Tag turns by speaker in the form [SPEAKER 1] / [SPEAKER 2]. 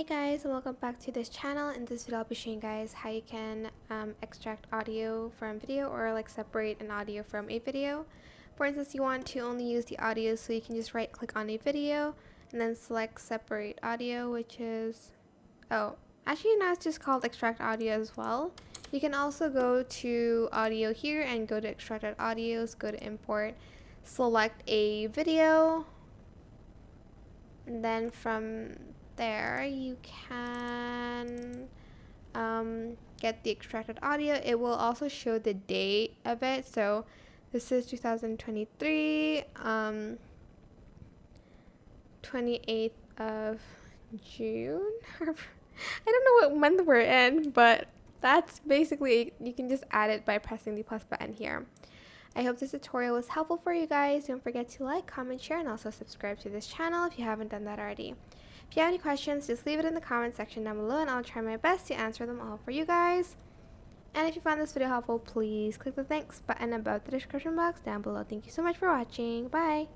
[SPEAKER 1] Hey guys, and welcome back to this channel. In this video I'll be showing you guys how you can extract audio from video or like separate an audio from a video. For instance, you want to only use the audio, so you can just right click on a video and then select separate audio, which is actually now it's just called extract audio as well. You can also go to audio here and go to extracted audios, go to import, select a video, and then from there you can get the extracted audio. It will also show the date of it, so this is 2023 28th of June. I don't know what month we're in, but that's basically, you can just add it by pressing the plus button here. I hope this tutorial was helpful for you guys. Don't forget to like, comment, share, and also subscribe to this channel if you haven't done that already. If you have any questions, just leave it in the comment section down below and I'll try my best to answer them all for you guys. And if you found this video helpful, please click the thanks button above the description box down below. Thank you so much for watching. Bye!